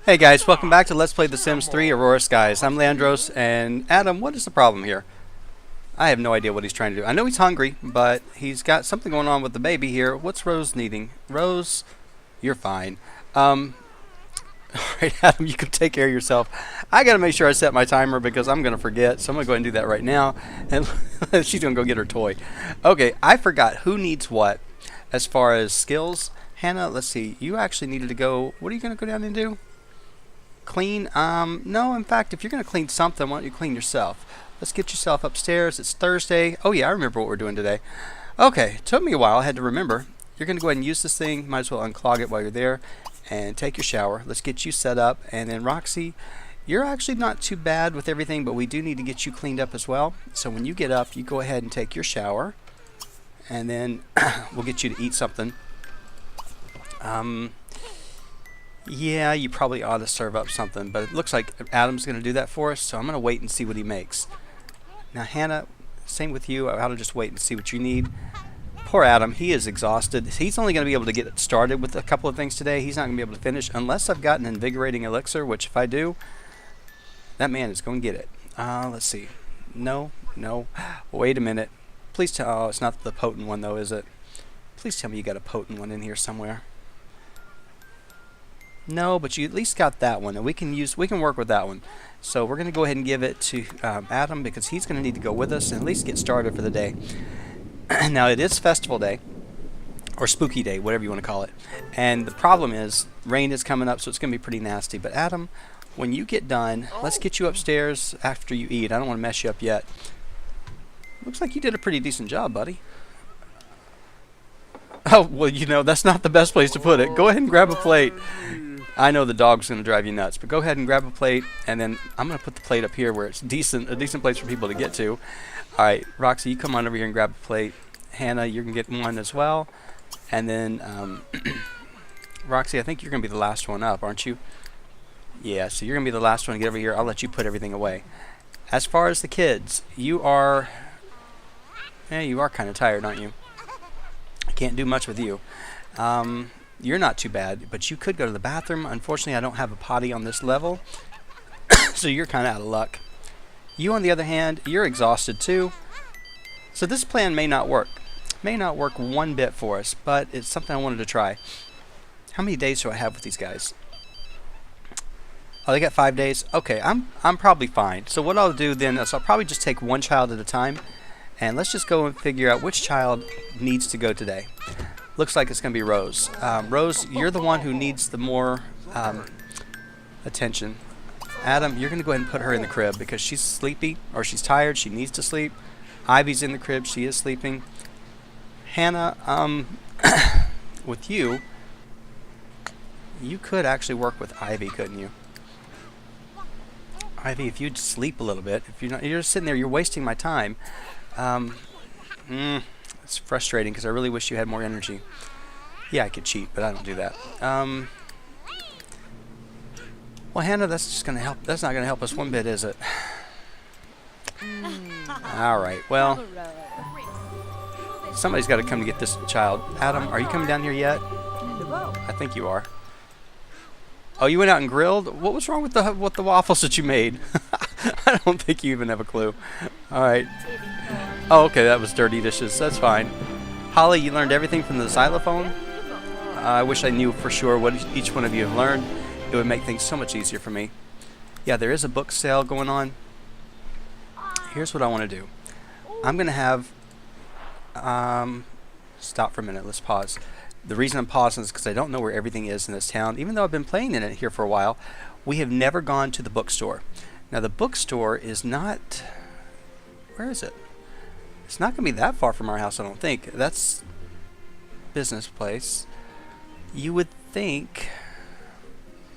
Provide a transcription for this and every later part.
Hey guys, welcome back to Let's Play The Sims 3 Aurora Skies. I'm Llandros, and Adam, what is the problem here? I have no idea what he's trying to do. I know he's hungry, but he's got something going on with the baby here. What's Rose needing? Rose, you're fine. Alright, Adam, you can take care of yourself. I gotta make sure I set my timer because I'm gonna forget, so I'm gonna go ahead and do that right now. And she's gonna go get her toy. Okay, I forgot who needs what as far as skills. Hannah, let's see, you actually needed to go, what are you gonna go down and do? Clean? No, in fact, if you're going to clean something, why don't you clean yourself? Let's get yourself upstairs. It's Thursday. Oh, yeah, I remember what we're doing today. Okay, it took me a while. I had to remember. You're going to go ahead and use this thing. Might as well unclog it while you're there and take your shower. Let's get you set up. And then, Roxy, you're actually not too bad with everything, but we do need to get you cleaned up as well. So when you get up, you go ahead and take your shower. And then we'll get you to eat something. Yeah, you probably ought to serve up something, but it looks like Adam's going to do that for us, so I'm going to wait and see what he makes. Now, Hannah, same with you. I ought to just wait and see what you need. Poor Adam, he is exhausted. He's only going to be able to get started with a couple of things today. He's not going to be able to finish unless I've got an invigorating elixir, which if I do, that man is going to get it. Let's see. No. Wait a minute. Please tell... Oh, it's not the potent one, though, is it? Please tell me you got a potent one in here somewhere. No, but you at least got that one, and we can work with that one. So we're going to go ahead and give it to Adam because he's going to need to go with us and at least get started for the day. Now it is festival day, or spooky day, whatever you want to call it. And the problem is rain is coming up, so it's going to be pretty nasty. But Adam, when you get done, let's get you upstairs after you eat. I don't want to mess you up yet. Looks like you did a pretty decent job, buddy. Oh, well, you know, that's not the best place to put it. Go ahead and grab a plate. I know the dog's going to drive you nuts, but go ahead and grab a plate, and then I'm going to put the plate up here where it's a decent place for people to get to. All right, Roxy, you come on over here and grab a plate. Hannah, you can get one as well. And then, Roxy, I think you're going to be the last one up, aren't you? Yeah, so you're going to be the last one to get over here. I'll let you put everything away. As far as the kids, you are kind of tired, aren't you? I can't do much with you. You're not too bad, but you could go to the bathroom. Unfortunately, I don't have a potty on this level, so you're kind of out of luck. You, on the other hand, you're exhausted too. So this plan may not work. May not work one bit for us, but it's something I wanted to try. How many days do I have with these guys? Oh, they got 5 days? Okay, I'm probably fine. So what I'll do then is I'll probably just take one child at a time, and let's just go and figure out which child needs to go today. Looks like it's going to be Rose. Rose, you're the one who needs the more attention. Adam, you're going to go ahead and put her in the crib because she's sleepy, or she's tired. She needs to sleep. Ivy's in the crib. She is sleeping. Hannah, with you, you could actually work with Ivy, couldn't you? Ivy, if you'd sleep a little bit. If you're just sitting there, you're wasting my time. It's frustrating because I really wish you had more energy. Yeah, I could cheat, but I don't do that. Well, Hannah, that's just gonna help. That's not gonna help us one bit, is it? All right. Well, somebody's got to come to get this child. Adam, are you coming down here yet? I think you are. Oh, you went out and grilled? What was wrong with the waffles that you made? I don't think you even have a clue. All right. Oh, okay, that was dirty dishes. That's fine. Holly, you learned everything from the xylophone? I wish I knew for sure what each one of you have learned. It would make things so much easier for me. Yeah, there is a book sale going on. Here's what I want to do. I'm going to have... stop for a minute. Let's pause. The reason I'm pausing is because I don't know where everything is in this town. Even though I've been playing in it here for a while, we have never gone to the bookstore. Now, the bookstore is not... Where is it? It's not going to be that far from our house, I don't think. That's business place. You would think...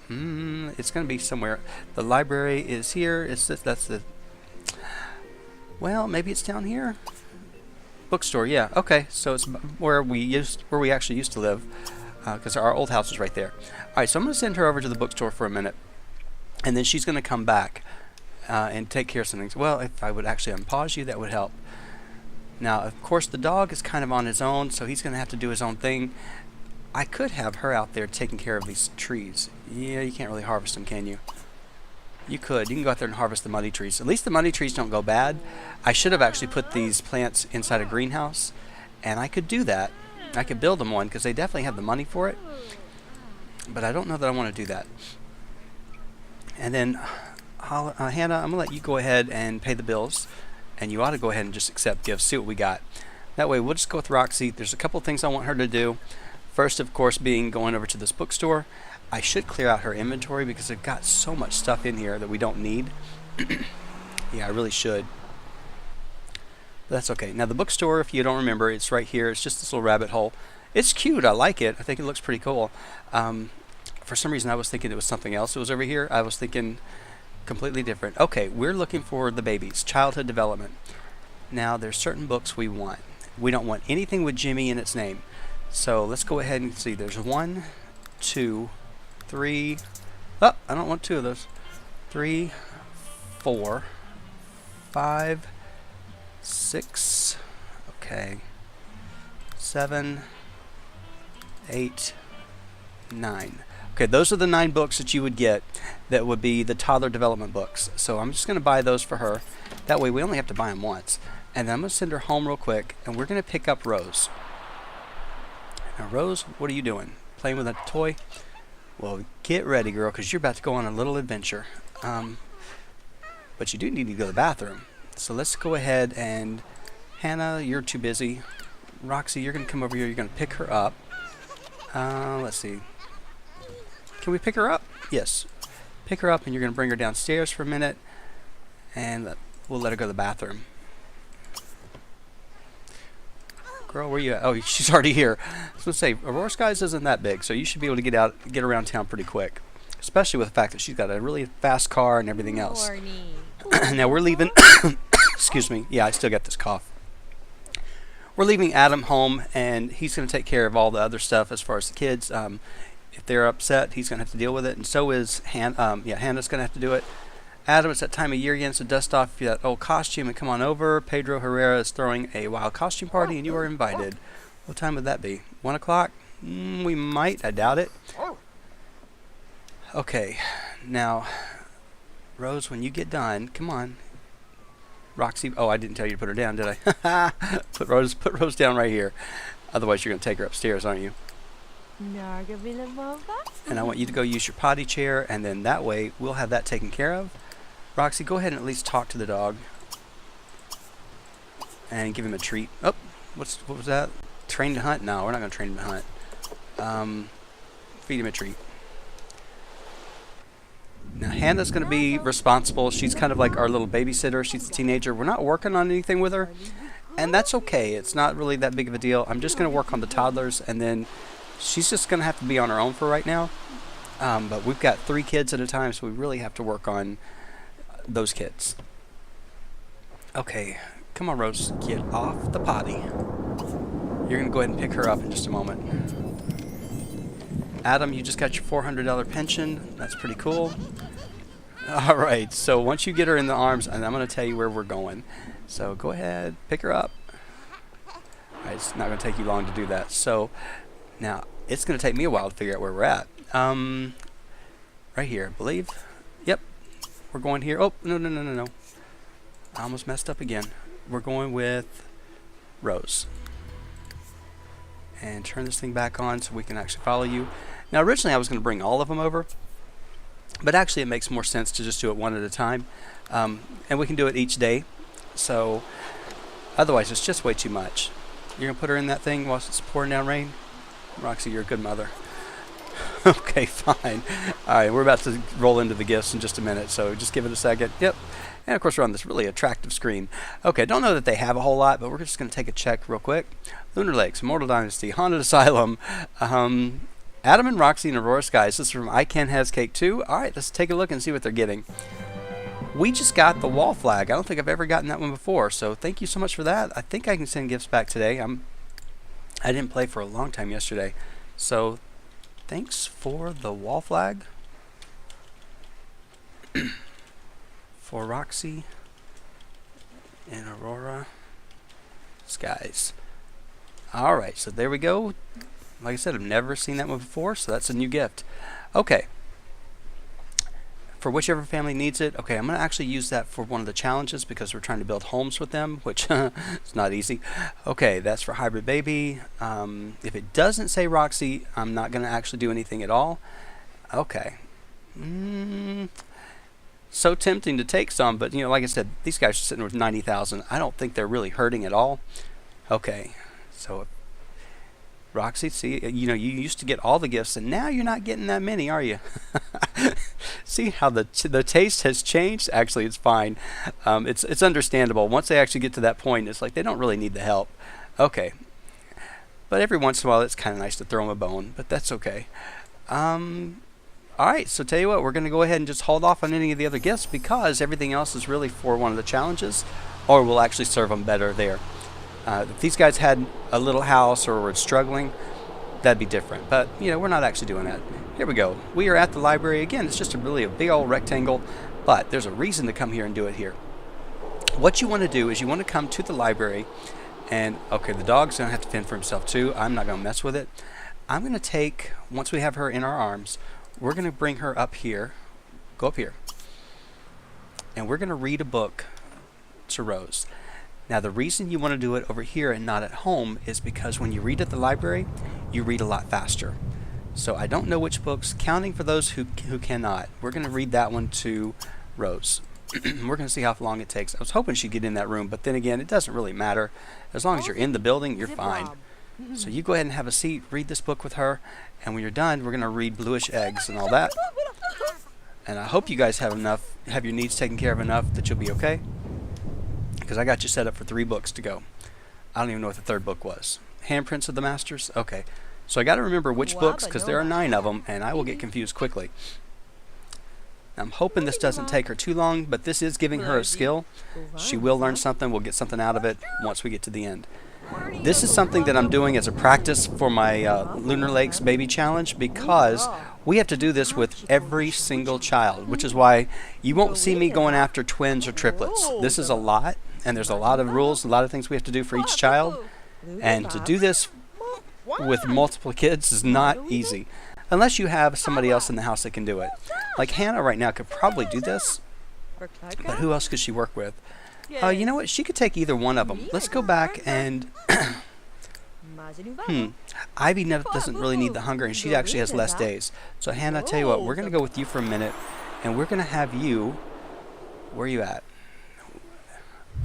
it's going to be somewhere. The library is here. That's the... Well, maybe it's down here. Bookstore, yeah. Okay, so it's where we actually used to live, because our old house is right there. All right, so I'm going to send her over to the bookstore for a minute, and then she's going to come back and take care of some things. Well, if I would actually unpause you, that would help. Now, of course, the dog is kind of on his own, so he's going to have to do his own thing. I could have her out there taking care of these trees. Yeah, you can't really harvest them, can you? You could. You can go out there and harvest the money trees. At least the money trees don't go bad. I should have actually put these plants inside a greenhouse, and I could do that. I could build them one because they definitely have the money for it. But I don't know that I want to do that. And then, Hannah, I'm going to let you go ahead and pay the bills. And you ought to go ahead and just accept gifts, see what we got. That way, we'll just go with Roxy. There's a couple things I want her to do. First, of course, being going over to this bookstore. I should clear out her inventory because I've got so much stuff in here that we don't need. Yeah, I really should. But that's okay. Now, the bookstore, if you don't remember, it's right here. It's just this little rabbit hole. It's cute. I like it. I think it looks pretty cool. For some reason, I was thinking it was something else that was over here. I was thinking completely different. Okay, we're looking for the babies, childhood development. Now, there's certain books we want. We don't want anything with Jimmy in its name. So let's go ahead and see. There's 1, 2, 3. Oh, I don't want 2 of those. 3, 4, 5, 6. Okay. 7, 8, 9. Okay, those are the 9 books that you would get that would be the toddler development books. So I'm just going to buy those for her. That way we only have to buy them once. And then I'm going to send her home real quick, and we're going to pick up Rose. Now, Rose, what are you doing? Playing with a toy? Well, get ready, girl, because you're about to go on a little adventure. But you do need to go to the bathroom. So let's go ahead and... Hannah, you're too busy. Roxy, you're going to come over here. You're going to pick her up. Let's see. Can we pick her up? Yes. Pick her up, and you're going to bring her downstairs for a minute. And we'll let her go to the bathroom. Girl, where you at? Oh, she's already here. I was going to say, Aurora Skies isn't that big, so you should be able to get around town pretty quick. Especially with the fact that she's got a really fast car and everything else. Now we're leaving... Excuse me. Yeah, I still got this cough. We're leaving Adam home, and he's going to take care of all the other stuff as far as the kids. If they're upset, he's going to have to deal with it, and so is Hannah's going to have to do it. Adam, it's that time of year again, so dust off that old costume and come on over. Pedro Herrera is throwing a wild costume party, and you are invited. What time would that be? 1 o'clock? We might. I doubt it. Okay. Now, Rose, when you get done, come on. Roxy. Oh, I didn't tell you to put her down, did I? Put Rose down right here. Otherwise, you're going to take her upstairs, aren't you? And I want you to go use your potty chair, and then that way we'll have that taken care of. Roxy, go ahead and at least talk to the dog and give him a treat. Oh, what was that? Train to hunt? No, we're not going to train him to hunt. Feed him a treat. Now, Hannah's going to be responsible. She's kind of like our little babysitter. She's a teenager. We're not working on anything with her, and that's okay. It's not really that big of a deal. I'm just going to work on the toddlers, and then she's just going to have to be on her own for right now. But we've got 3 kids at a time, so we really have to work on those kids. Okay, come on, Rose. Get off the potty. You're going to go ahead and pick her up in just a moment. Adam, you just got your $400 pension. That's pretty cool. All right, so once you get her in the arms, and I'm going to tell you where we're going. So go ahead, pick her up. All right, it's not going to take you long to do that. So now it's going to take me a while to figure out where we're at. Right here, I believe. Yep, we're going here. Oh, no. I almost messed up again. We're going with Rose. And turn this thing back on so we can actually follow you. Now, originally I was going to bring all of them over, but actually it makes more sense to just do it one at a time. And we can do it each day. So otherwise it's just way too much. You're going to put her in that thing while it's pouring down rain? Roxy, you're a good mother. Okay, fine. All right, we're about to roll into the gifts in just a minute, so just give it a second. Yep. And of course, we're on this really attractive screen. Okay, don't know that they have a whole lot, but we're just going to take a check real quick. Lunar Lakes, Immortal Dynasty, Haunted Asylum, Adam and Roxy and Aurora Skies. This is from I Can Has Cake 2. All right, let's take a look and see what they're getting. We just got the wall flag. I don't think I've ever gotten that one before, so thank you so much for that. I think I can send gifts back today. I didn't play for a long time yesterday, so thanks for the wall flag. For Roxy and Aurora Skies. Alright, so there we go. Like I said, I've never seen that one before, so that's a new gift. Okay, for whichever family needs it. Okay, I'm going to actually use that for one of the challenges because we're trying to build homes with them, which it's not easy. Okay, that's for hybrid baby. If it doesn't say Roxy, I'm not going to actually do anything at all. Okay. So tempting to take some, but you know, like I said, these guys are sitting with 90,000. I don't think they're really hurting at all. Okay, so Roxy, see, you know, you used to get all the gifts, and now you're not getting that many, are you? See how the taste has changed? Actually, it's fine. It's understandable. Once they actually get to that point, it's like they don't really need the help. Okay, but every once in a while, it's kind of nice to throw them a bone, but that's okay. All right, so tell you what, we're going to go ahead and just hold off on any of the other gifts because everything else is really for one of the challenges, or we'll actually serve them better there. If these guys had a little house or were struggling, that'd be different. But, you know, we're not actually doing that. Here we go. We are at the library. Again, it's just really a big old rectangle, but there's a reason to come here and do it here. What you want to do is you want to come to the library, and, okay, the dog's going to have to fend for himself too. I'm not going to mess with it. I'm going to take, once we have her in our arms, we're going to bring her up here, go up here, and we're going to read a book to Rose. Now, the reason you want to do it over here and not at home is because when you read at the library, you read a lot faster. So I don't know which books, counting for those who cannot. We're going to read that one to Rose. We're going to see how long it takes. I was hoping she'd get in that room, but then again, it doesn't really matter. As long as you're in the building, you're fine. So you go ahead and have a seat, read this book with her, and when you're done, we're going to read Bluish Eggs and all that. And I hope you guys have your needs taken care of enough that you'll be okay. Because I got you set up for 3 books to go. I don't even know what the 3rd book was. Handprints of the Masters? Okay. So I got to remember which books, because there are 9 of them, and I will get confused quickly. I'm hoping this doesn't take her too long, but this is giving her a skill. She will learn something. We'll get something out of it once we get to the end. This is something that I'm doing as a practice for my Lunar Lakes Baby Challenge because we have to do this with every single child, which is why you won't see me going after twins or triplets. This is a lot, and there's a lot of rules, a lot of things we have to do for each child, and to do this with multiple kids is not easy, unless you have somebody else in the house that can do it. Like Hannah right now could probably do this, but who else could she work with? You know what? She could take either one of them. Let's go back and... Ivy doesn't really need the hunger, and she actually has less days. So, Hannah, I tell you what, we're going to go with you for a minute, and we're going to have you... Where are you at?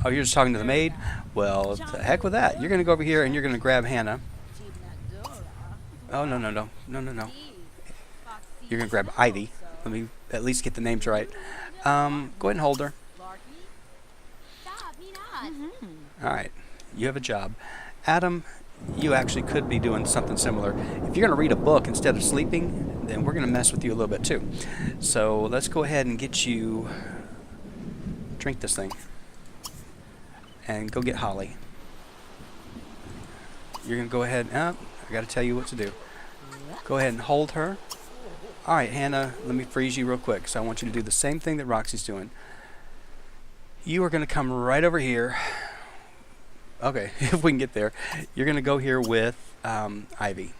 Oh, you're just talking to the maid? Well, the heck with that. You're going to go over here, and you're going to grab Hannah. Oh, no. You're going to grab Ivy. Let me at least get the names right. Go ahead and hold her. Alright, you have a job. Adam, you actually could be doing something similar. If you're going to read a book instead of sleeping, then we're going to mess with you a little bit too. So let's go ahead and get you... Drink this thing. And go get Holly. You're going to go ahead... I got to tell you what to do. Go ahead and hold her. Alright, Hannah, let me freeze you real quick. So I want you to do the same thing that Roxy's doing. You are going to come right over here. Okay, if we can get there. You're going to go here with Ivy.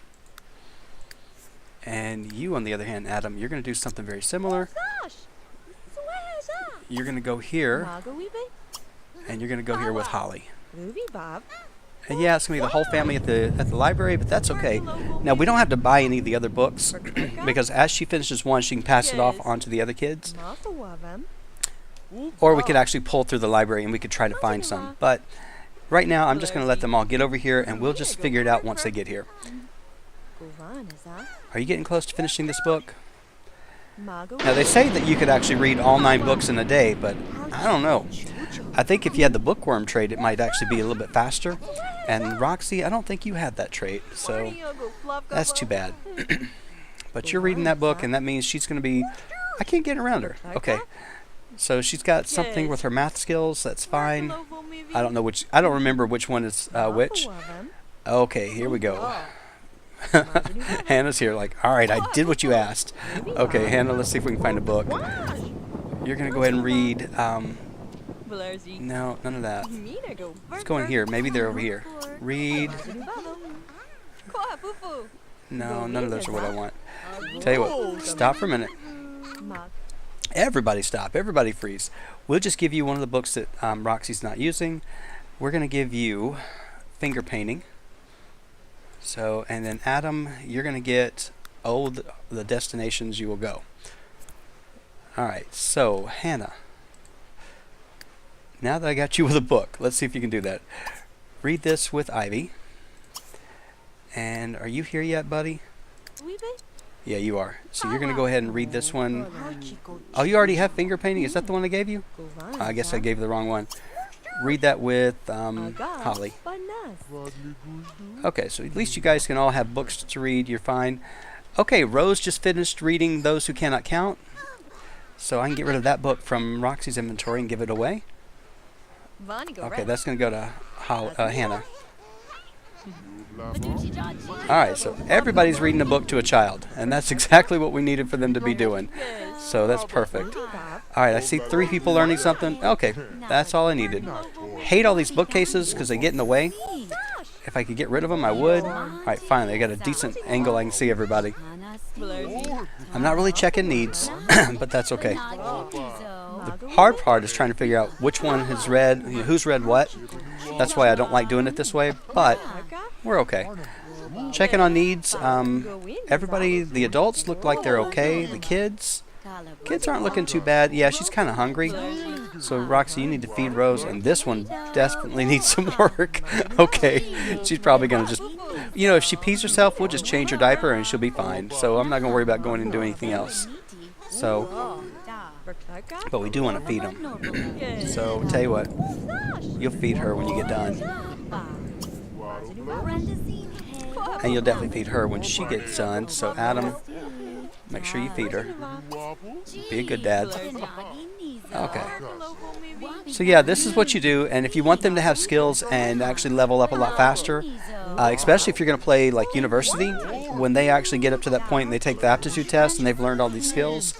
And you, on the other hand, Adam, you're going to do something very similar. You're going to go here. And you're going to go here with Holly. And yeah, it's going to be the whole family at the library, but that's okay. Now, we don't have to buy any of the other books, because as she finishes one, she can pass it off onto the other kids. Or we could actually pull through the library and we could try to find some. But right now, I'm just going to let them all get over here, and we'll just figure it out once they get here. Are you getting close to finishing this book? Now, they say that you could actually read all 9 books in a day, but I don't know. I think if you had the bookworm trait, it might actually be a little bit faster. And Roxy, I don't think you had that trait, so that's too bad. But you're reading that book, and that means she's going to be... I can't get around her. Okay. So she's got something with her math skills. That's fine. I don't know which... I don't remember which one is which. Okay, here we go. Hannah's here like, alright, I did what you asked. Okay, Hannah, let's see if we can find a book. You're going to go ahead and read... no, none of that. Let's go in here. Maybe they're over here. Read... No, none of those are what I want. Tell you what, stop for a minute. Everybody stop. Everybody freeze. We'll just give you one of the books that Roxy's not using. We're going to give you finger painting. So, and then Adam, you're going to get the destinations you will go. All right. So, Hannah, now that I got you with a book, let's see if you can do that. Read this with Ivy. And are you here yet, buddy? Yeah, you are. So you're going to go ahead and read this one. Oh, you already have finger painting? Is that the one I gave you? I guess I gave the wrong one. Read that with Holly. Okay, so at least you guys can all have books to read. You're fine. Okay, Rose just finished reading Those Who Cannot Count. So I can get rid of that book from Roxy's inventory and give it away. Okay, that's going to go to Hannah. Alright, so everybody's reading a book to a child, and that's exactly what we needed for them to be doing. So that's perfect. Alright, I see 3 people learning something. Okay, that's all I needed. Hate all these bookcases because they get in the way. If I could get rid of them, I would. Alright, finally, I got a decent angle I can see everybody. I'm not really checking needs, but that's okay. The hard part is trying to figure out which one has read, who's read what. That's why I don't like doing it this way, but we're okay. Checking on needs. Everybody, the adults look like they're okay. The kids aren't looking too bad. Yeah, she's kind of hungry. So, Roxy, you need to feed Rose, and this one desperately needs some work. Okay, she's probably going to just, if she pees herself, we'll just change her diaper and she'll be fine. So I'm not going to worry about going and doing anything else. So, but we do want to feed them. So, tell you what, you'll feed her when you get done. And you'll definitely feed her when she gets done. So, Adam, make sure you feed her. Be a good dad. Okay. So, yeah, this is what you do. And if you want them to have skills and actually level up a lot faster, especially if you're going to play like university, when they actually get up to that point and they take the aptitude test and they've learned all these skills,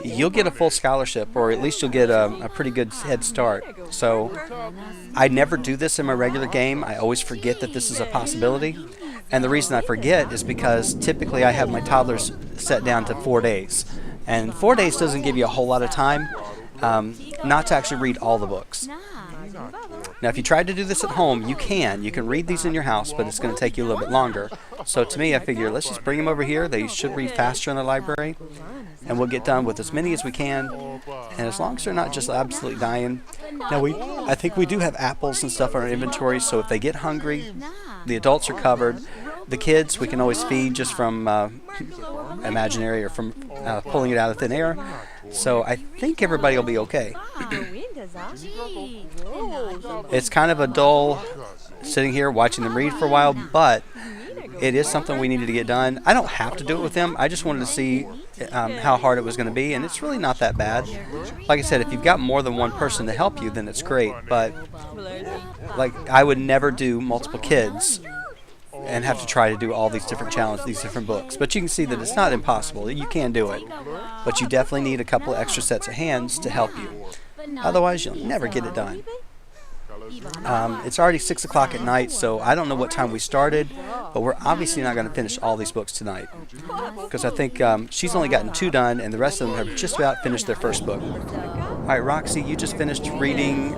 you'll get a full scholarship, or at least you'll get a pretty good head start. So I never do this in my regular game. I always forget that this is a possibility. And the reason I forget is because typically I have my toddlers set down to 4 days. And 4 days doesn't give you a whole lot of time not to actually read all the books. Now, if you try to do this at home, you can. You can read these in your house, but it's going to take you a little bit longer. So to me, I figure let's just bring them over here. They should read faster in the library, and we'll get done with as many as we can. And as long as they're not just absolutely dying. Now, I think we do have apples and stuff in our inventory, so if they get hungry, the adults are covered. The kids, we can always feed just from imaginary or from pulling it out of thin air. So I think everybody will be okay. It's kind of a dull sitting here watching them read for a while, but it is something we needed to get done. I don't have to do it with them. I just wanted to see how hard it was going to be, and it's really not that bad. Like I said, if you've got more than one person to help you, then it's great. But like, I would never do multiple kids and have to try to do all these different challenges, these different books. But you can see that it's not impossible. You can do it. But you definitely need a couple of extra sets of hands to help you. Otherwise, you'll never get it done. It's already 6 o'clock at night, so I don't know what time we started, but we're obviously not going to finish all these books tonight. Because I think she's only gotten 2 done, and the rest of them have just about finished their first book. All right, Roxy, you just finished reading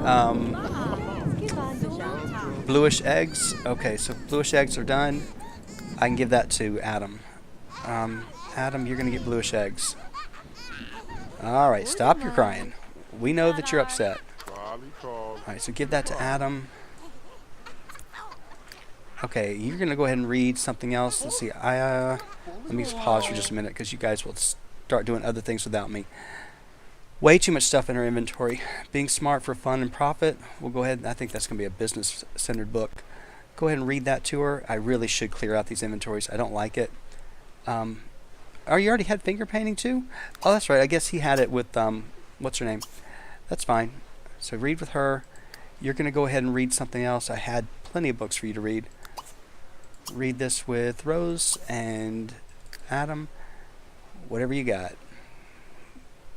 Bluish Eggs. Okay, so Bluish Eggs are done. I can give that to Adam. Adam, you're going to get Bluish Eggs. All right, stop your crying. We know that you're upset. All right, so give that to Adam. Okay, you're going to go ahead and read something else. Let's see. Let me just pause for just a minute because you guys will start doing other things without me. Way too much stuff in her inventory. Being Smart for Fun and Profit. We'll go ahead. I think that's going to be a business-centered book. Go ahead and read that to her. I really should clear out these inventories. I don't like it. Oh, you already had finger painting too? Oh, that's right. I guess he had it with, what's her name? That's fine. So read with her. You're going to go ahead and read something else. I had plenty of books for you to read. Read this with Rose and Adam. Whatever you got.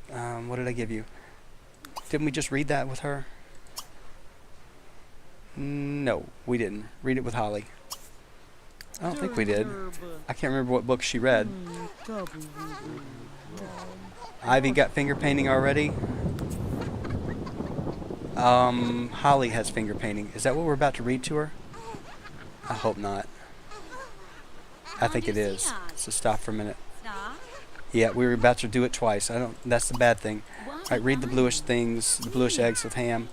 What did I give you? Didn't we just read that with her? No, we didn't. Read it with Holly. I don't think we did. I can't remember what book she read. Ivy got finger painting already. Holly has finger painting. Is that what we're about to read to her? I hope not. I think it is. So stop for a minute. Yeah, we were about to do it twice. That's the bad thing. Alright, read the bluish things, the bluish eggs with ham.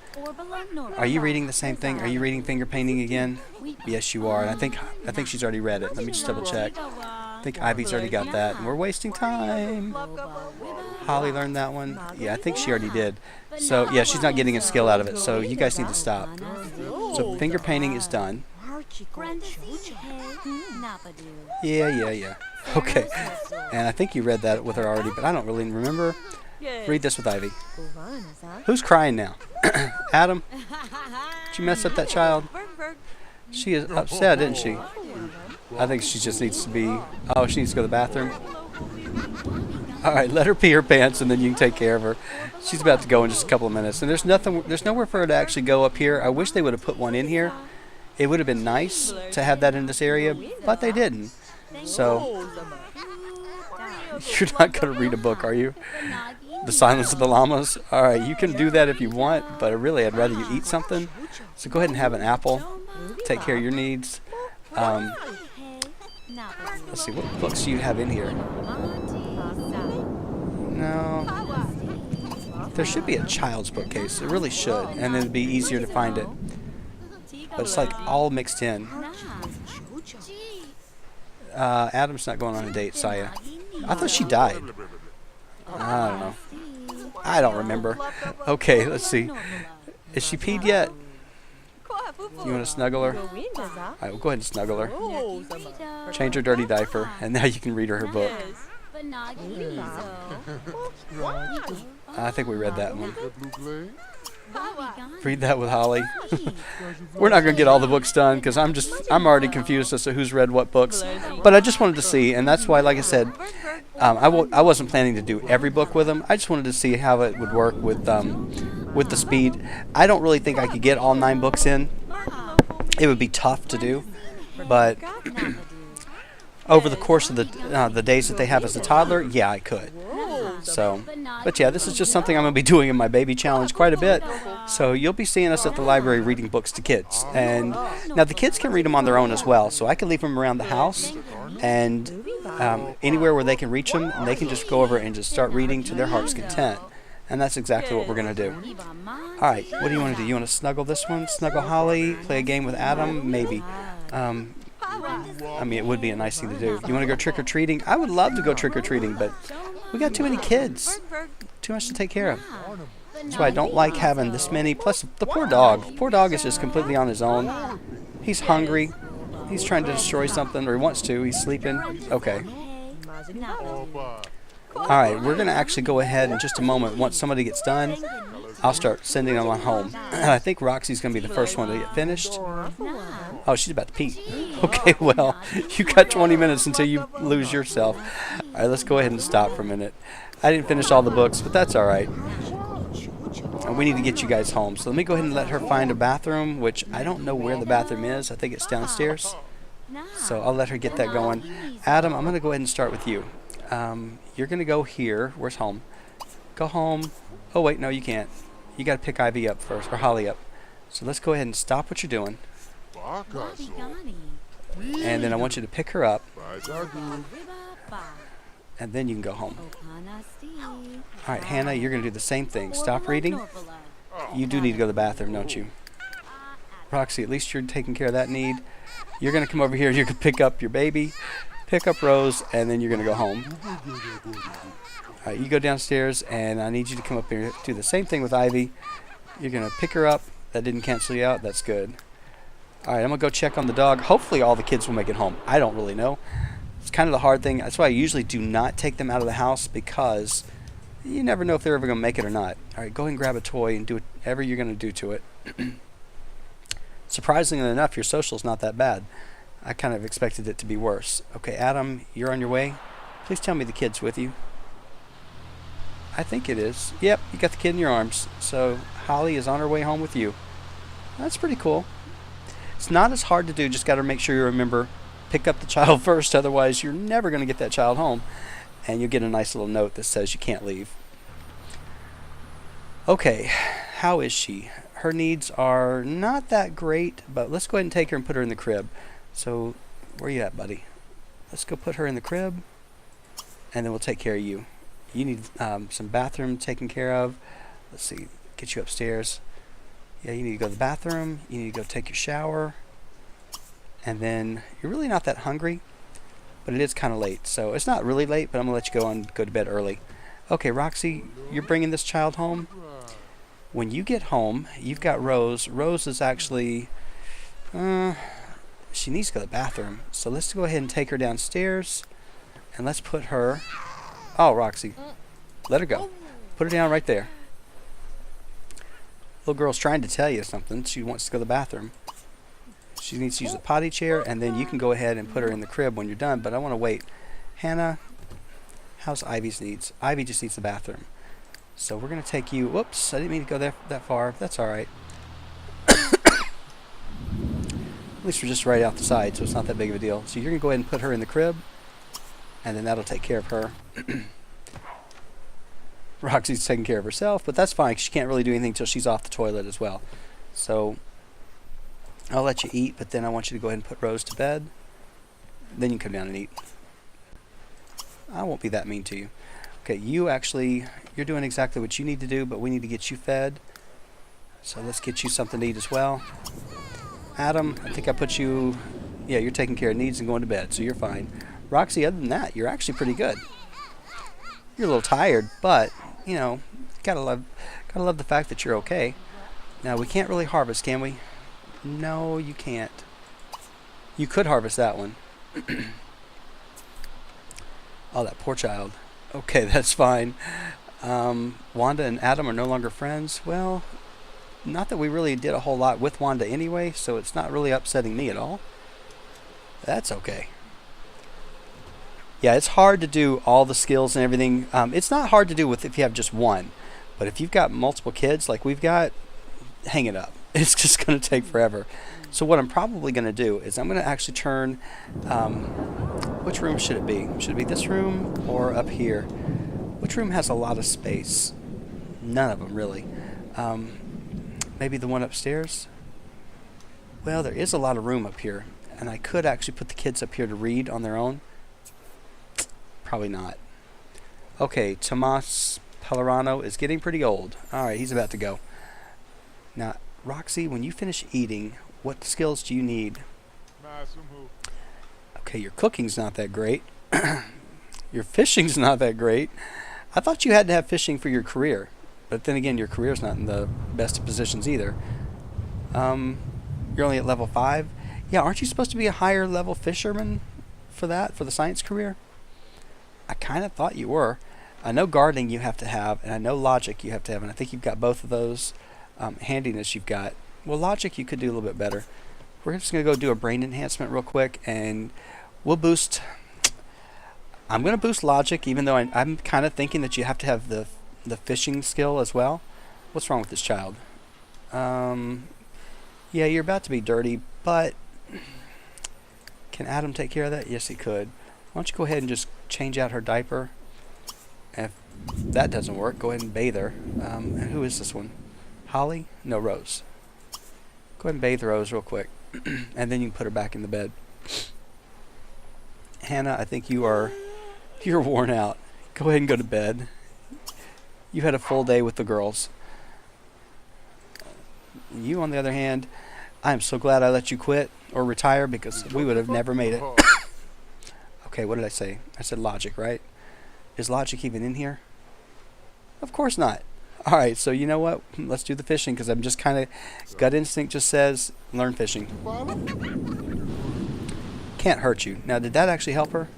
Are you reading the same thing? Are you reading finger painting again? Yes, you are. And I think she's already read it. Let me just double check. I think Ivy's already got that. And we're wasting time. Holly learned that one. Yeah, I think she already did. So, yeah, she's not getting a skill out of it. So you guys need to stop. So finger painting is done. Yeah. Okay. And I think you read that with her already, but I don't really remember. Read this with Ivy. Who's crying now? Adam? Did you mess up that child? She is upset, isn't she? I think she just needs to be... Oh, she needs to go to the bathroom? Alright, let her pee her pants and then you can take care of her. She's about to go in just a couple of minutes. And there's nowhere for her to actually go up here. I wish they would have put one in here. It would have been nice to have that in this area, but they didn't. So, you're not going to read a book, are you? The Silence of the Llamas? Alright, you can do that if you want, but really I'd rather you eat something. So go ahead and have an apple. Take care of your needs. Let's see, what books do you have in here? No. There should be a child's bookcase. It really should, and then it'd be easier to find it. But it's like all mixed in. Adam's not going on a date, Saya. I thought she died. I don't know. I don't remember. Okay, let's see. Is she peed yet? You want to snuggle her? Alright, we'll go ahead and snuggle her. Change her dirty diaper, and now you can read her book. I think we read that one. Read that with Holly. We're not going to get all the books done because I'm already confused as to who's read what books. But I just wanted to see, and that's why, like I said, I wasn't planning to do every book with them. I just wanted to see how it would work with the speed. I don't really think I could get all 9 books in. It would be tough to do, but over the course of the days that they have as a toddler, yeah, I could. So, but yeah, this is just something I'm going to be doing in my baby challenge quite a bit. So you'll be seeing us at the library reading books to kids. And now the kids can read them on their own as well. So I can leave them around the house and anywhere where they can reach them, and they can just go over and just start reading to their heart's content. And that's exactly what we're going to do. All right, what do you want to do? You want to snuggle this one? Snuggle Holly? Play a game with Adam? Maybe. I mean, it would be a nice thing to do. You want to go trick-or-treating? I would love to go trick-or-treating, but we got too many kids. Too much to take care of. That's why I don't like having this many. Plus, the poor dog. The poor dog is just completely on his own. He's hungry. He's trying to destroy something, or he wants to. He's sleeping. Okay. Alright, we're going to actually go ahead in just a moment. Once somebody gets done, I'll start sending them on home. I think Roxy's going to be the first one to get finished. Oh, she's about to pee. Okay, well, you got 20 minutes until you lose yourself. Alright, let's go ahead and stop for a minute. I didn't finish all the books, but that's alright. We need to get you guys home. So let me go ahead and let her find a bathroom, which I don't know where the bathroom is. I think it's downstairs. So I'll let her get that going. Adam, I'm going to go ahead and start with you. You're going to go here. Where's home? Go home. Oh, wait, no, you can't. You got to pick Ivy up first, or Holly up. So let's go ahead and stop what you're doing. And then I want you to pick her up. And then you can go home. All right, Hannah, you're going to do the same thing. Stop reading. You do need to go to the bathroom, don't you? Roxy, at least you're taking care of that need. You're going to come over here. You can pick up your baby, pick up Rose, and then you're going to go home. All right, you go downstairs, and I need you to come up here. Do the same thing with Ivy. You're going to pick her up. That didn't cancel you out. That's good. All right, I'm going to go check on the dog. Hopefully all the kids will make it home. I don't really know. It's kind of the hard thing. That's why I usually do not take them out of the house, because you never know if they're ever going to make it or not. All right, go ahead and grab a toy and do whatever you're going to do to it. Surprisingly enough, your social's not that bad. I kind of expected it to be worse. Okay, Adam, you're on your way. Please tell me the kid's with you. I think it is. Yep, you got the kid in your arms. So Holly is on her way home with you. That's pretty cool. It's not as hard to do. Just got to make sure you remember pick up the child first, otherwise you're never going to get that child home, and you'll get a nice little note that says you can't leave. Okay, how is she? Her needs are not that great, but let's go ahead and take her and put her in the crib. So, where you at, buddy? Let's go put her in the crib, and then we'll take care of you. You need some bathroom taken care of. Let's see, get you upstairs. Yeah, you need to go to the bathroom. You need to go take your shower. And then you're really not that hungry, but it is kind of late. So it's not really late, but I'm going to let you go to bed early. Okay, Roxy, you're bringing this child home. When you get home, you've got Rose. Rose is actually, she needs to go to the bathroom. So let's go ahead and take her downstairs, and let's put her, oh, Roxy, let her go. Put her down right there. Little girl's trying to tell you something. She wants to go to the bathroom. She needs to use the potty chair, and then you can go ahead and put her in the crib when you're done, but I want to wait. Hannah, how's Ivy's needs? Ivy just needs the bathroom. So we're going to take you, whoops, I didn't mean to go that far. That's all right. At least we're just right out the side, so it's not that big of a deal. So you're going to go ahead and put her in the crib, and then that'll take care of her. Roxy's taking care of herself, but that's fine. She can't really do anything until she's off the toilet as well. So I'll let you eat, but then I want you to go ahead and put Rose to bed. Then you can come down and eat. I won't be that mean to you. Okay, you're doing exactly what you need to do, but we need to get you fed. So let's get you something to eat as well. Adam, I think I put you, yeah, you're taking care of needs and going to bed, so you're fine. Roxy, other than that, you're actually pretty good. You're a little tired, but, you know, gotta love the fact that you're okay. Now, we can't really harvest, can we? No, you can't. You could harvest that one. Oh, that poor child. Okay, that's fine. Wanda and Adam are no longer friends. Well, not that we really did a whole lot with Wanda anyway, so it's not really upsetting me at all. That's okay. Yeah, it's hard to do all the skills and everything. It's not hard to do with if you have just one. But if you've got multiple kids like we've got, hang it up. It's just going to take forever. So what I'm probably going to do is I'm going to actually turn, which room should it be? Should it be this room or up here? Which room has a lot of space? None of them really. Maybe the one upstairs? Well, there is a lot of room up here, and I could actually put the kids up here to read on their own. Probably not. Okay, Tomas Pellerano is getting pretty old. Alright, he's about to go. Now, Roxy, when you finish eating, what skills do you need? Okay, your cooking's not that great. Your fishing's not that great. I thought you had to have fishing for your career. But then again, your career's not in the best of positions either. You're only at level 5. Yeah, aren't you supposed to be a higher level fisherman for that, for the science career? I kind of thought you were. I know gardening you have to have, and I know logic you have to have, and I think you've got both of those. Handiness you've got. Well, logic you could do a little bit better. We're just going to go do a brain enhancement real quick, and we'll boost. I'm going to boost logic, even though I'm kind of thinking that you have to have the fishing skill as well. What's wrong with this child? Yeah, you're about to be dirty, but can Adam take care of that? Yes, he could. Why don't you go ahead and just change out her diaper? If that doesn't work, go ahead and bathe her. And who is this one? Holly? No, Rose. Go ahead and bathe Rose real quick, and then you can put her back in the bed. Hannah, I think you're worn out. Go ahead and go to bed. You had a full day with the girls. You, on the other hand, I am so glad I let you quit or retire, because we would have never made it. Okay, what did I say? I said logic, right? Is logic even in here? Of course not. Alright, so you know what? Let's do the fishing, because I'm just kind of, gut instinct just says, learn fishing. Can't hurt you. Now, did that actually help her?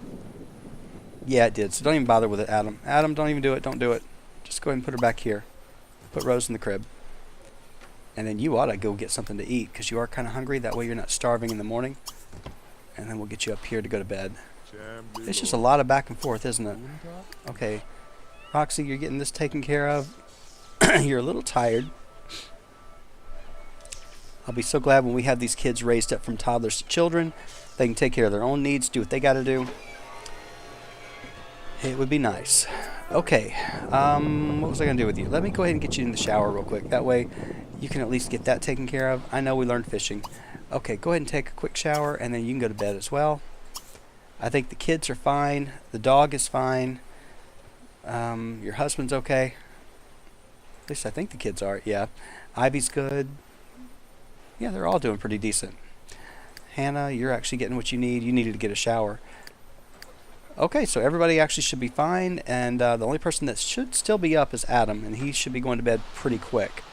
Yeah, it did. So don't even bother with it, Adam. Adam, don't even do it. Don't do it. Just go ahead and put her back here. Put Rose in the crib. And then you ought to go get something to eat, because you are kind of hungry. That way you're not starving in the morning. And then we'll get you up here to go to bed. It's just a lot of back and forth, isn't it? Okay. Roxy, you're getting this taken care of. You're a little tired. I'll be so glad when we have these kids raised up from toddlers to children They can take care of their own needs, do what they got to do. It would be nice. Okay, what was I going to do with you? Let me go ahead and get you in the shower real quick. That way you can at least get that taken care of. I know we learned fishing. Okay, go ahead and take a quick shower, and then you can go to bed as well. I think the kids are fine. The dog is fine. Your husband's okay. At least I think the kids are, yeah. Ivy's good. Yeah, they're all doing pretty decent. Hannah, you're actually getting what you need. You needed to get a shower. Okay, so everybody actually should be fine, and the only person that should still be up is Adam, and he should be going to bed pretty quick.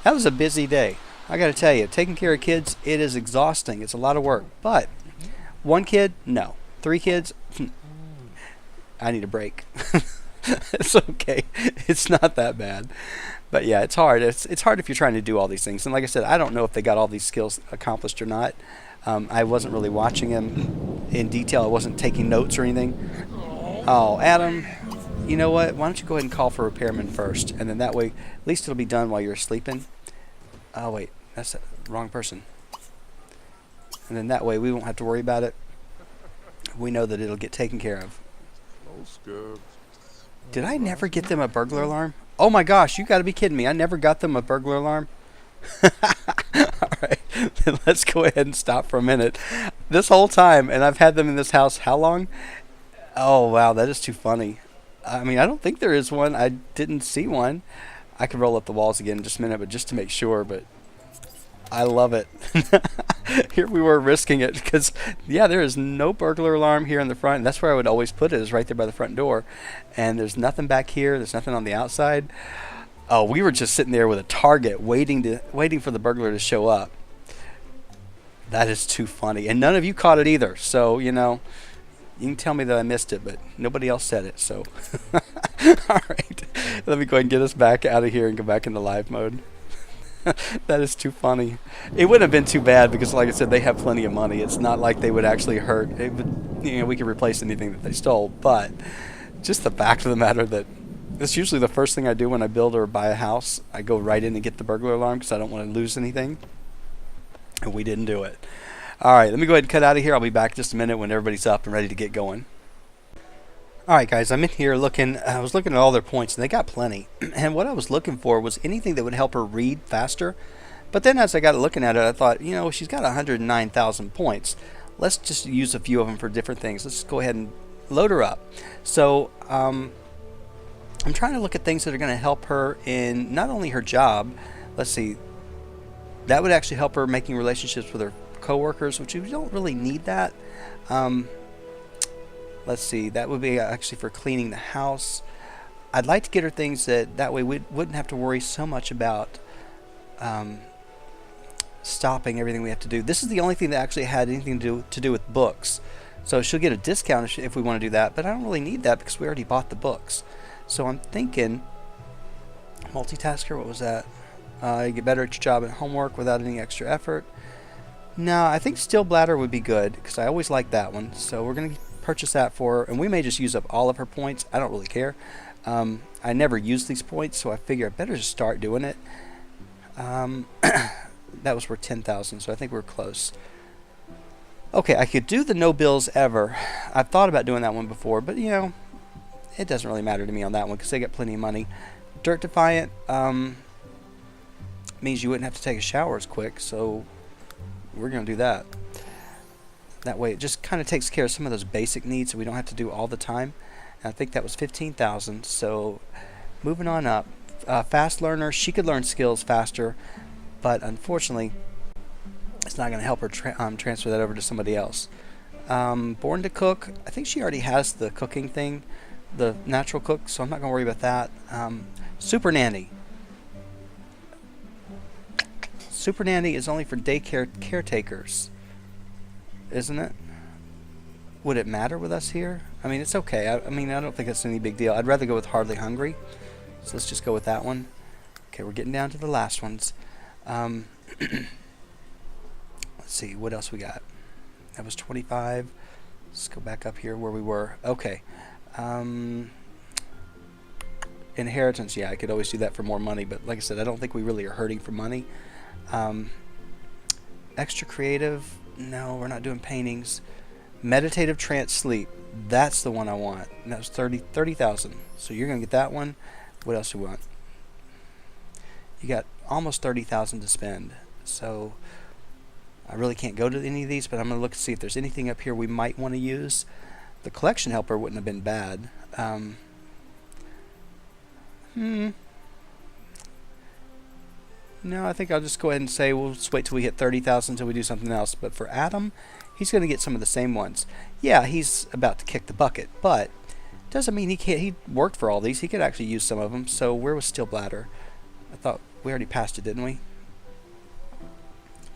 That was a busy day. I got to tell you, taking care of kids, it is exhausting. It's a lot of work. But one kid, no. 3 kids, I need a break. It's okay. It's not that bad. But yeah, it's hard. It's hard if you're trying to do all these things. And like I said, I don't know if they got all these skills accomplished or not. I wasn't really watching them in detail. I wasn't taking notes or anything. Oh, Adam, you know what? Why don't you go ahead and call for a repairman first, and then that way, at least it'll be done while you're sleeping. Oh wait, that's the wrong person. And then that way we won't have to worry about it. We know that it'll get taken care of. Did I never get them a burglar alarm? Oh my gosh, you got to be kidding me! I never got them a burglar alarm. Alright, then let's go ahead and stop for a minute. This whole time, and I've had them in this house how long? Oh wow, that is too funny. I mean, I don't think there is one. I didn't see one. I could roll up the walls again in just a minute, but just to make sure, but I love it. Here we were risking it because, yeah, there is no burglar alarm here in the front. And that's where I would always put it, is right there by the front door. And there's nothing back here. There's nothing on the outside. Oh, we were just sitting there with a target waiting for the burglar to show up. That is too funny. And none of you caught it either. So, you know, you can tell me that I missed it, but nobody else said it. So, all right. Let me go ahead and get us back out of here and go back into live mode. That is too funny. It wouldn't have been too bad because, like I said, they have plenty of money. It's not like they would actually hurt. It would, you know, we could replace anything that they stole. But just the fact of the matter that it's usually the first thing I do when I build or buy a house. I go right in and get the burglar alarm because I don't want to lose anything. And we didn't do it. All right, let me go ahead and cut out of here. I'll be back in just a minute when everybody's up and ready to get going. All right, guys, I'm in here looking. I was looking at all their points, and they got plenty. And what I was looking for was anything that would help her read faster. But then as I got looking at it, I thought, you know, she's got 109,000 points. Let's just use a few of them for different things. Let's go ahead and load her up. So I'm trying to look at things that are going to help her in not only her job. Let's see. That would actually help her making relationships with her coworkers, which you don't really need that. Let's see. That would be actually for cleaning the house. I'd like to get her things that way we wouldn't have to worry so much about stopping everything we have to do. This is the only thing that actually had anything to do with books. So she'll get a discount if we want to do that, but I don't really need that because we already bought the books. So I'm thinking multitasker, what was that? You get better at your job and homework without any extra effort. No, I think still bladder would be good because I always like that one. So we're going to purchase that for her, and we may just use up all of her points. I don't really care. I never use these points, so I figure I better just start doing it. That was worth 10,000, so I think we're close. Okay, I could do the no bills ever. I've thought about doing that one before, but you know, it doesn't really matter to me on that one because they get plenty of money. Dirt Defiant means you wouldn't have to take a shower as quick, so we're going to do that. That way it just kind of takes care of some of those basic needs that we don't have to do all the time. And I think that was 15,000, so moving on up. Fast learner, she could learn skills faster, but unfortunately it's not going to help her transfer that over to somebody else. Born to cook, I think she already has the cooking thing, the natural cook, so I'm not going to worry about that. Super nanny. Super nanny is only for daycare caretakers, isn't it? Would it matter with us here? I mean, it's okay. I mean, I don't think that's any big deal. I'd rather go with hardly hungry, so let's just go with that one. Okay, we're getting down to the last ones. Let's see, what else we got? That was 25. Let's go back up here where we were. Okay. Inheritance, yeah, I could always do that for more money, but like I said, I don't think we really are hurting for money. Extra creative, No, we're not doing paintings. Meditative trance sleep. That's the one I want. And that was 30,000. So you're going to get that one. What else do you want? You got almost 30,000 to spend. So I really can't go to any of these, but I'm going to look to see if there's anything up here we might want to use. The collection helper wouldn't have been bad. No, I think I'll just go ahead and say we'll just wait till we hit 30,000 until we do something else. But for Adam, he's going to get some of the same ones. Yeah, he's about to kick the bucket, but doesn't mean he can't. He worked for all these. He could actually use some of them. So where was Steel Bladder? I thought we already passed it, didn't we?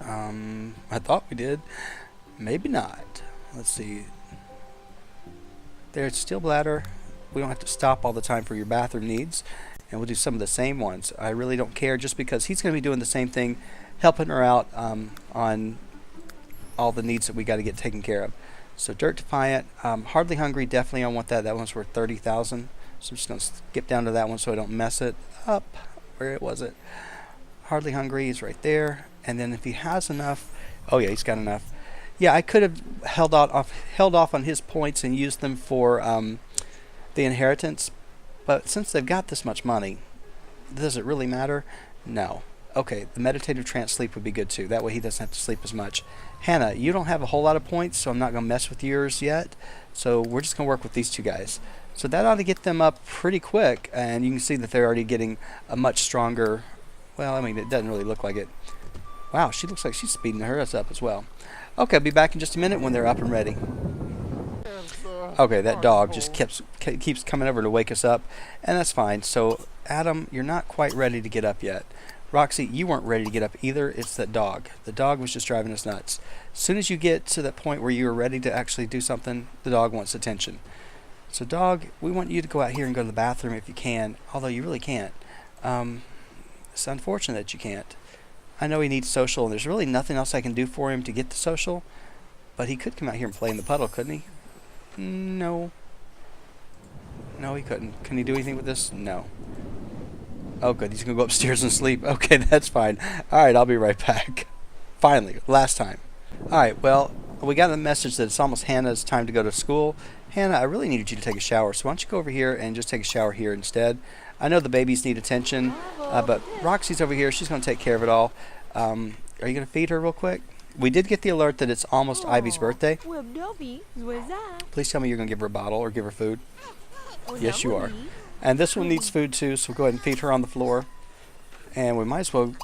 I thought we did. Maybe not. Let's see. There's Steel Bladder. We don't have to stop all the time for your bathroom needs. And we'll do some of the same ones. I really don't care, just because he's going to be doing the same thing, helping her out on all the needs that we got to get taken care of. So Dirt Defiant, Hardly Hungry, definitely I want that. That one's worth 30,000. So I'm just going to skip down to that one so I don't mess it up. Where was it? Hardly Hungry is right there. And then if he has enough, oh yeah, he's got enough. Yeah, I could have held off on his points and used them for the inheritance. But since they've got this much money, does it really matter? No. Okay, the meditative trance sleep would be good too. That way he doesn't have to sleep as much. Hannah, you don't have a whole lot of points, so I'm not going to mess with yours yet. So we're just going to work with these two guys. So that ought to get them up pretty quick, and you can see that they're already getting a much stronger... Well, I mean, it doesn't really look like it. Wow, she looks like she's speeding hers up as well. Okay, I'll be back in just a minute when they're up and ready. Okay, that dog just keeps coming over to wake us up, and that's fine. So, Adam, you're not quite ready to get up yet. Roxy, you weren't ready to get up either. It's that dog. The dog was just driving us nuts. As soon as you get to that point where you're ready to actually do something, the dog wants attention. So, dog, we want you to go out here and go to the bathroom if you can, although you really can't. It's unfortunate that you can't. I know he needs social, and there's really nothing else I can do for him to get the social, but he could come out here and play in the puddle, couldn't he? No. No, he couldn't. Can he do anything with this? No. Oh, good. He's going to go upstairs and sleep. Okay, that's fine. All right, I'll be right back. Finally, last time. All right, well, we got a message that it's almost Hannah's time to go to school. Hannah, I really needed you to take a shower, so why don't you go over here and just take a shower here instead. I know the babies need attention, but Roxy's over here. She's going to take care of it all. Are you going to feed her real quick? We did get the alert that it's almost Ivy's birthday. Please tell me you're going to give her a bottle or give her food. Yes, you are. And this one needs food too, so we'll go ahead and feed her on the floor. And we might as well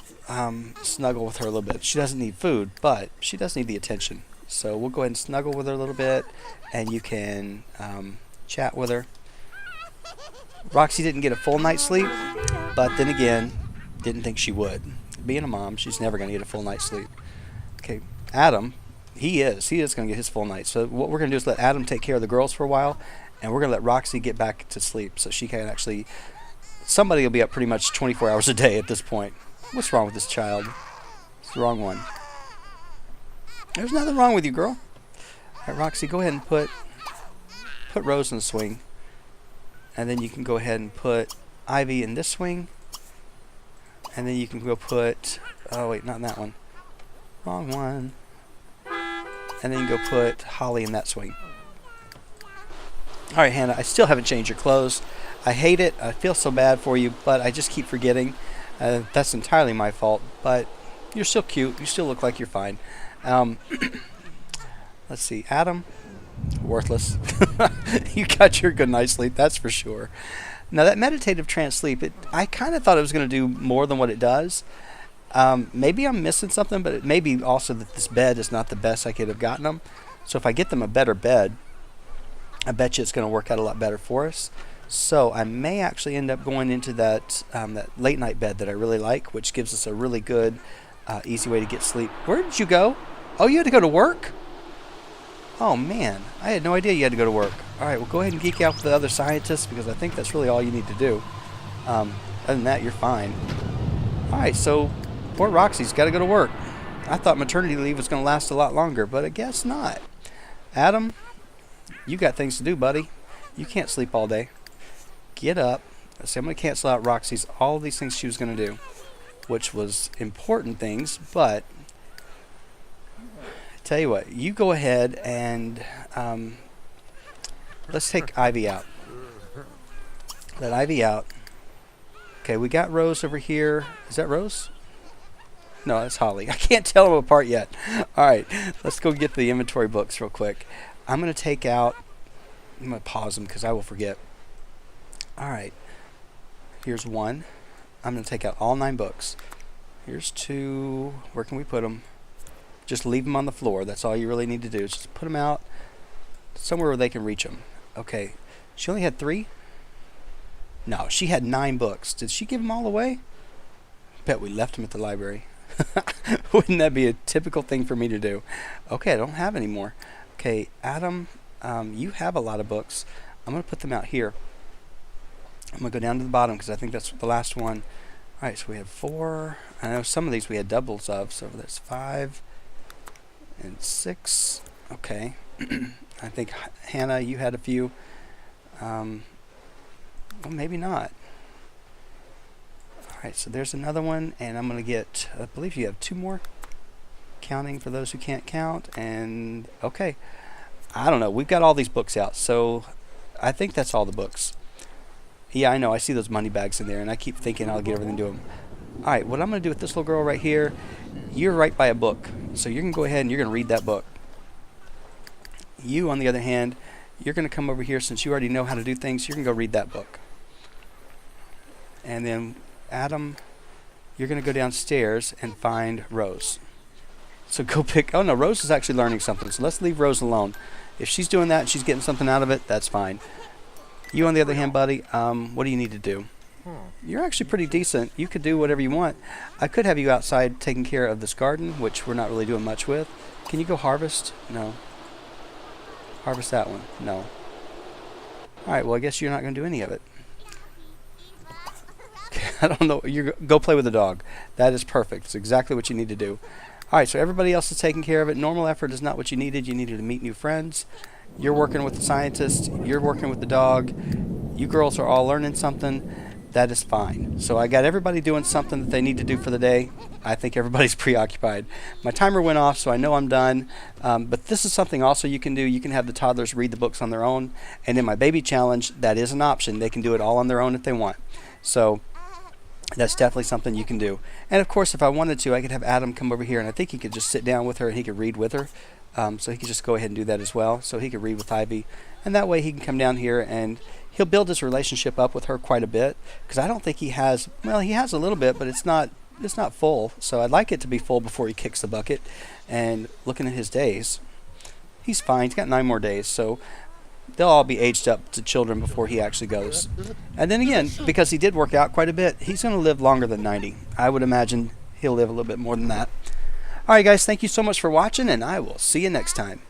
snuggle with her a little bit. She doesn't need food, but she does need the attention. So we'll go ahead and snuggle with her a little bit, and you can chat with her. Roxy didn't get a full night's sleep, but then again, didn't think she would. Being a mom, she's never going to get a full night's sleep. Okay, Adam, he is going to get his full night. So what we're going to do is let Adam take care of the girls for a while, and we're going to let Roxy get back to sleep so she can actually... Somebody will be up pretty much 24 hours a day at this point. What's wrong with this child? It's the wrong one. There's nothing wrong with you, girl. All right, Roxy, go ahead and put Rose in the swing. And then you can go ahead and put Ivy in this swing. And then you can go put... Oh, wait, not in that one. Wrong one. And then you go put Holly in that swing. Alright, Hannah, I still haven't changed your clothes. I hate it. I feel so bad for you, but I just keep forgetting. That's entirely my fault. But you're still cute. You still look like you're fine. Let's see. Adam, worthless. You got your good night's sleep, that's for sure. Now, that meditative trance sleep, I kind of thought it was going to do more than what it does. Maybe I'm missing something, but it may be also that this bed is not the best I could have gotten them. So if I get them a better bed, I bet you it's going to work out a lot better for us. So I may actually end up going into that late night bed that I really like, which gives us a really good, easy way to get sleep. Where did you go? Oh, you had to go to work? Oh, man. I had no idea you had to go to work. All right, well, go ahead and geek out with the other scientists because I think that's really all you need to do. Other than that, you're fine. All right, so poor Roxy's got to go to work. I thought maternity leave was going to last a lot longer, but I guess not. Adam, you got things to do, buddy. You can't sleep all day. Get up. Let's see, I'm going to cancel out Roxy's all these things she was going to do, which was important things, but Tell you what, you go ahead and let's take Ivy out. Let Ivy out. Okay, we got Rose over here. Is that Rose? No, that's Holly. I can't tell them apart yet. All right, let's go get the inventory books real quick. I'm going to take out, I'm going to pause them because I will forget. All right, here's 1. I'm going to take out all 9 books. Here's 2. Where can we put them? Just leave them on the floor. That's all you really need to do. Is just put them out somewhere where they can reach them. Okay, she only had 3? No, she had 9 books. Did she give them all away? Bet we left them at the library. Wouldn't that be a typical thing for me to do? Okay, I don't have any more. Okay, Adam, you have a lot of books. I'm going to put them out here. I'm going to go down to the bottom because I think that's the last one. All right, so we have 4. I know some of these we had doubles of, so that's 5 and 6. Okay. I think, Hannah, you had a few. Well, maybe not. Alright, so there's another one, and I'm going to get, I believe you have 2 more. Counting for those who can't count, and okay. I don't know, we've got all these books out, so I think that's all the books. Yeah, I know, I see those money bags in there, and I keep thinking I'll get everything to them. Alright, what I'm going to do with this little girl right here, you're right by a book, so you can go ahead and you're going to read that book. You, on the other hand, you're going to come over here, since you already know how to do things, you're going to go read that book. And then Adam, you're going to go downstairs and find Rose. So go pick, oh no, Rose is actually learning something, so let's leave Rose alone. If she's doing that and she's getting something out of it, that's fine. You, on the other hand, buddy, what do you need to do? You're actually pretty decent. You could do whatever you want. I could have you outside taking care of this garden, which we're not really doing much with. Can you go harvest? No. Harvest that one? No. Alright, well I guess you're not going to do any of it. I don't know. You go play with the dog. That is perfect. It's exactly what you need to do. Alright, so everybody else is taking care of it. Normal effort is not what you needed. You needed to meet new friends. You're working with the scientist. You're working with the dog. You girls are all learning something. That is fine. So I got everybody doing something that they need to do for the day. I think everybody's preoccupied. My timer went off, so I know I'm done. But this is something also you can do. You can have the toddlers read the books on their own. And in my baby challenge, that is an option. They can do it all on their own if they want. So that's definitely something you can do. And of course, if I wanted to, I could have Adam come over here, and I think he could just sit down with her and he could read with her. So he could just go ahead and do that as well. So he could read with Ivy. And that way he can come down here and he'll build his relationship up with her quite a bit. Because I don't think he has, well, he has a little bit, but it's not full. So I'd like it to be full before he kicks the bucket. And looking at his days, he's fine. He's got 9 more days. So they'll all be aged up to children before he actually goes. And then again, because he did work out quite a bit, he's going to live longer than 90. I would imagine he'll live a little bit more than that. Alright guys, thank you so much for watching, and I will see you next time.